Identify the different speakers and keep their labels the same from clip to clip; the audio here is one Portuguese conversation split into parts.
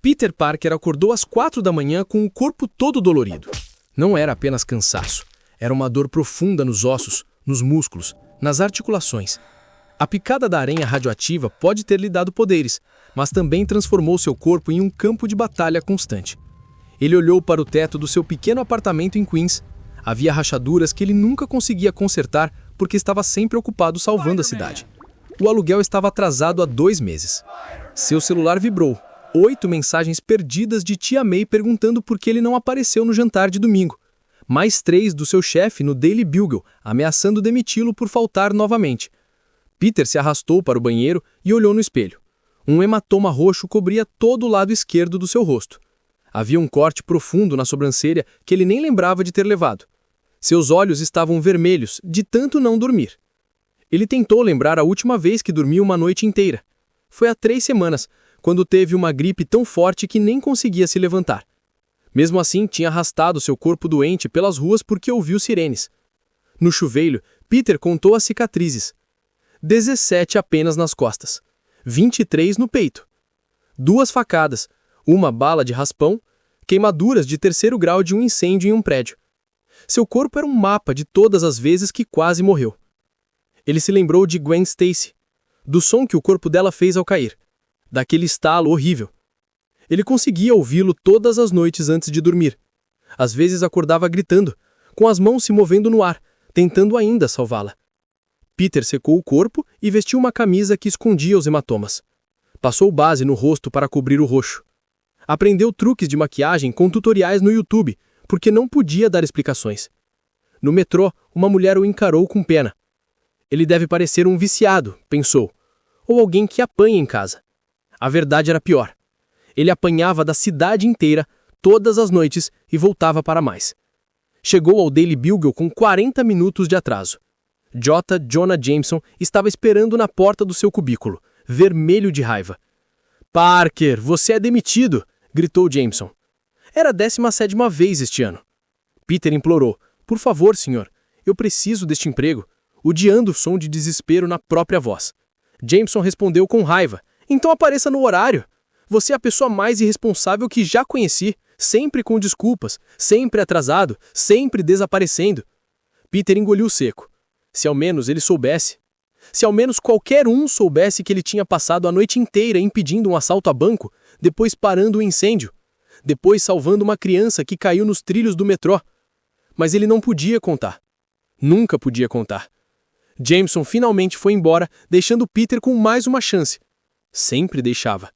Speaker 1: Peter Parker acordou às 4 da manhã com o corpo todo dolorido. Não era apenas cansaço, era uma dor profunda nos ossos, nos músculos, nas articulações. A picada da aranha radioativa pode ter lhe dado poderes, mas também transformou seu corpo em um campo de batalha constante. Ele olhou para o teto do seu pequeno apartamento em Queens. Havia rachaduras que ele nunca conseguia consertar porque estava sempre ocupado salvando a cidade. O aluguel estava atrasado há 2 meses. Seu celular vibrou. 8 mensagens perdidas de tia May perguntando por que ele não apareceu no jantar de domingo. Mais 3 do seu chefe no Daily Bugle, ameaçando demiti-lo por faltar novamente. Peter se arrastou para o banheiro e olhou no espelho. Um hematoma roxo cobria todo o lado esquerdo do seu rosto. Havia um corte profundo na sobrancelha que ele nem lembrava de ter levado. Seus olhos estavam vermelhos, de tanto não dormir. Ele tentou lembrar a última vez que dormiu uma noite inteira. Foi há 3 semanas, quando teve uma gripe tão forte que nem conseguia se levantar. Mesmo assim, tinha arrastado seu corpo doente pelas ruas porque ouviu sirenes. No chuveiro, Peter contou as cicatrizes. 17 apenas nas costas, 23 no peito. 2 facadas, uma bala de raspão, queimaduras de 3º grau de um incêndio em um prédio. Seu corpo era um mapa de todas as vezes que quase morreu. Ele se lembrou de Gwen Stacy, do som que o corpo dela fez ao cair, daquele estalo horrível. Ele conseguia ouvi-lo todas as noites antes de dormir. Às vezes acordava gritando, com as mãos se movendo no ar, tentando ainda salvá-la. Peter secou o corpo e vestiu uma camisa que escondia os hematomas. Passou base no rosto para cobrir o roxo. Aprendeu truques de maquiagem com tutoriais no YouTube, porque não podia dar explicações. No metrô, uma mulher o encarou com pena. Ele deve parecer um viciado, pensou, ou alguém que apanha em casa. A verdade era pior. Ele apanhava da cidade inteira, todas as noites, e voltava para mais. Chegou ao Daily Bugle com 40 minutos de atraso. J. Jonah Jameson estava esperando na porta do seu cubículo, vermelho de raiva. "Parker, você é demitido!" gritou Jameson. Era a 17ª vez este ano. Peter implorou. "Por favor, senhor, eu preciso deste emprego", odiando o som de desespero na própria voz. Jameson respondeu com raiva. "Então apareça no horário. Você é a pessoa mais irresponsável que já conheci, sempre com desculpas, sempre atrasado, sempre desaparecendo." Peter engoliu seco. Se ao menos ele soubesse. Se ao menos qualquer um soubesse que ele tinha passado a noite inteira impedindo um assalto a banco, depois parando um incêndio, depois salvando uma criança que caiu nos trilhos do metrô. Mas ele não podia contar. Nunca podia contar. Jameson finalmente foi embora, deixando Peter com mais uma chance. Sempre deixava.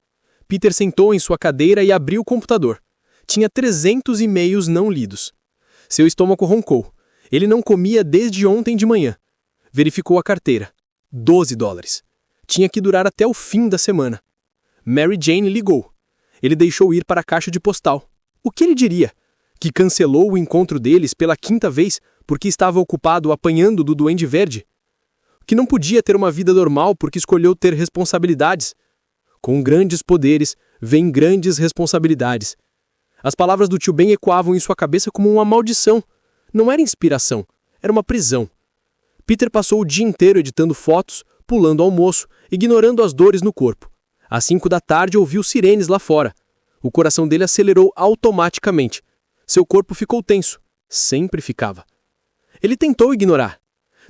Speaker 1: Peter sentou em sua cadeira e abriu o computador. Tinha 300 e-mails não lidos. Seu estômago roncou. Ele não comia desde ontem de manhã. Verificou a carteira. $12. Tinha que durar até o fim da semana. Mary Jane ligou. Ele deixou ir para a caixa de postal. O que ele diria? Que cancelou o encontro deles pela 5ª vez porque estava ocupado apanhando do Duende Verde? Que não podia ter uma vida normal porque escolheu ter responsabilidades? Com grandes poderes, vem grandes responsabilidades. As palavras do tio Ben ecoavam em sua cabeça como uma maldição. Não era inspiração, era uma prisão. Peter passou o dia inteiro editando fotos, pulando almoço, ignorando as dores no corpo. Às 5 da tarde ouviu sirenes lá fora. O coração dele acelerou automaticamente. Seu corpo ficou tenso. Sempre ficava. Ele tentou ignorar.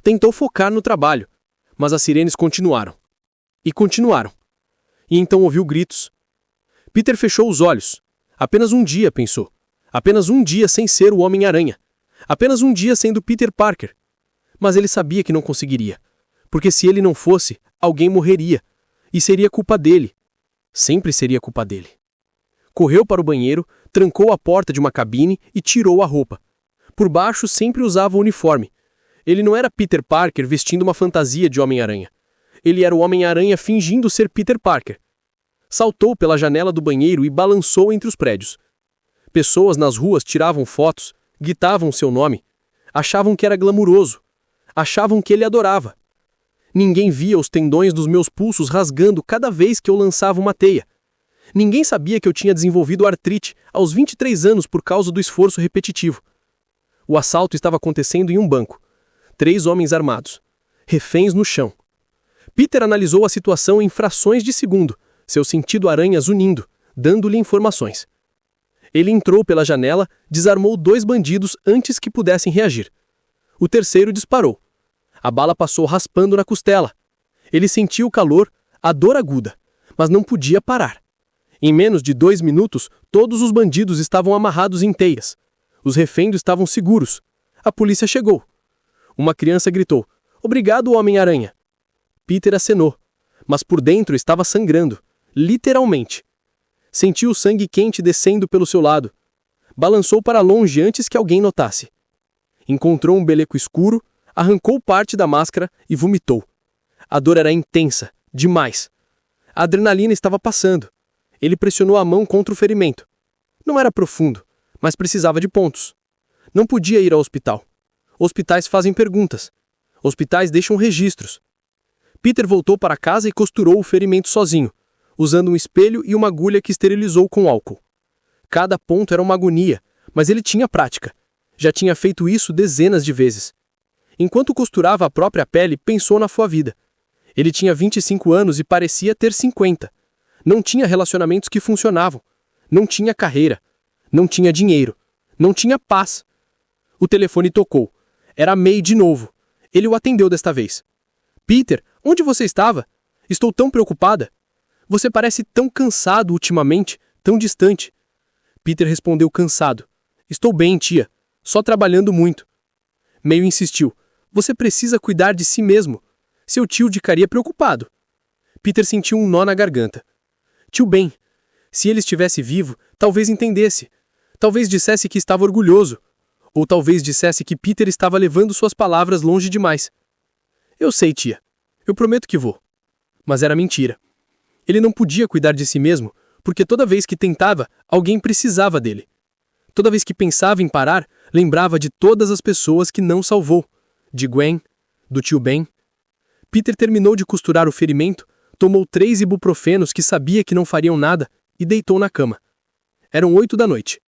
Speaker 1: Tentou focar no trabalho. Mas as sirenes continuaram. E continuaram. E então ouviu gritos. Peter fechou os olhos. Apenas um dia, pensou. Apenas um dia sem ser o Homem-Aranha. Apenas um dia sendo Peter Parker. Mas ele sabia que não conseguiria. Porque se ele não fosse, alguém morreria. E seria culpa dele. Sempre seria culpa dele. Correu para o banheiro, trancou a porta de uma cabine e tirou a roupa. Por baixo sempre usava o uniforme. Ele não era Peter Parker vestindo uma fantasia de Homem-Aranha. Ele era o Homem-Aranha fingindo ser Peter Parker. Saltou pela janela do banheiro e balançou entre os prédios. Pessoas nas ruas tiravam fotos, gritavam seu nome. Achavam que era glamuroso. Achavam que ele adorava. Ninguém via os tendões dos meus pulsos rasgando cada vez que eu lançava uma teia. Ninguém sabia que eu tinha desenvolvido artrite aos 23 anos por causa do esforço repetitivo. O assalto estava acontecendo em um banco. 3 homens armados. Reféns no chão. Peter analisou a situação em frações de segundo, seu sentido aranha zunindo, dando-lhe informações. Ele entrou pela janela, desarmou 2 bandidos antes que pudessem reagir. O terceiro disparou. A bala passou raspando na costela. Ele sentiu o calor, a dor aguda, mas não podia parar. Em menos de 2 minutos, todos os bandidos estavam amarrados em teias. Os reféns estavam seguros. A polícia chegou. Uma criança gritou: "Obrigado, Homem-Aranha." Peter acenou, mas por dentro estava sangrando, literalmente. Sentiu o sangue quente descendo pelo seu lado. Balançou para longe antes que alguém notasse. Encontrou um beleco escuro, arrancou parte da máscara e vomitou. A dor era intensa, demais. A adrenalina estava passando. Ele pressionou a mão contra o ferimento. Não era profundo, mas precisava de pontos. Não podia ir ao hospital. Hospitais fazem perguntas. Hospitais deixam registros. Peter voltou para casa e costurou o ferimento sozinho, usando um espelho e uma agulha que esterilizou com álcool. Cada ponto era uma agonia, mas ele tinha prática. Já tinha feito isso dezenas de vezes. Enquanto costurava a própria pele, pensou na sua vida. Ele tinha 25 anos e parecia ter 50. Não tinha relacionamentos que funcionavam. Não tinha carreira. Não tinha dinheiro. Não tinha paz. O telefone tocou. Era May de novo. Ele o atendeu desta vez. "Peter, onde você estava? Estou tão preocupada. Você parece tão cansado ultimamente, tão distante." Peter respondeu cansado. "Estou bem, tia. Só trabalhando muito." May insistiu. "Você precisa cuidar de si mesmo. Seu tio ficaria preocupado." Peter sentiu um nó na garganta. Tio Ben. Se ele estivesse vivo, talvez entendesse. Talvez dissesse que estava orgulhoso. Ou talvez dissesse que Peter estava levando suas palavras longe demais. "Eu sei, tia. Eu prometo que vou." Mas era mentira. Ele não podia cuidar de si mesmo, porque toda vez que tentava, alguém precisava dele. Toda vez que pensava em parar, lembrava de todas as pessoas que não salvou. De Gwen, do tio Ben. Peter terminou de costurar o ferimento, tomou 3 ibuprofenos que sabia que não fariam nada e deitou na cama. Eram 8 da noite.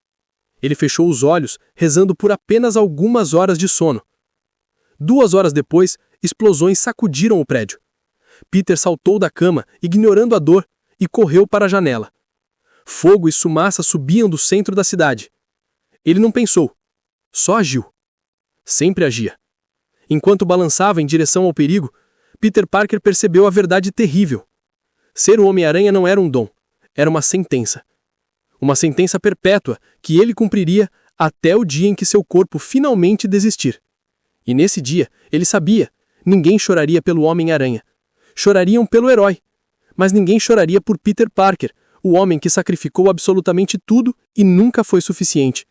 Speaker 1: Ele fechou os olhos, rezando por apenas algumas horas de sono. 2 horas depois, explosões sacudiram o prédio. Peter saltou da cama, ignorando a dor, e correu para a janela. Fogo e fumaça subiam do centro da cidade. Ele não pensou, só agiu. Sempre agia. Enquanto balançava em direção ao perigo, Peter Parker percebeu a verdade terrível. Ser o Homem-Aranha não era um dom, era uma sentença. Uma sentença perpétua que ele cumpriria até o dia em que seu corpo finalmente desistir. E nesse dia, ele sabia, ninguém choraria pelo Homem-Aranha. Chorariam pelo herói. Mas ninguém choraria por Peter Parker, o homem que sacrificou absolutamente tudo e nunca foi suficiente.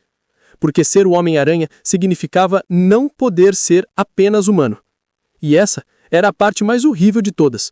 Speaker 1: Porque ser o Homem-Aranha significava não poder ser apenas humano. E essa era a parte mais horrível de todas.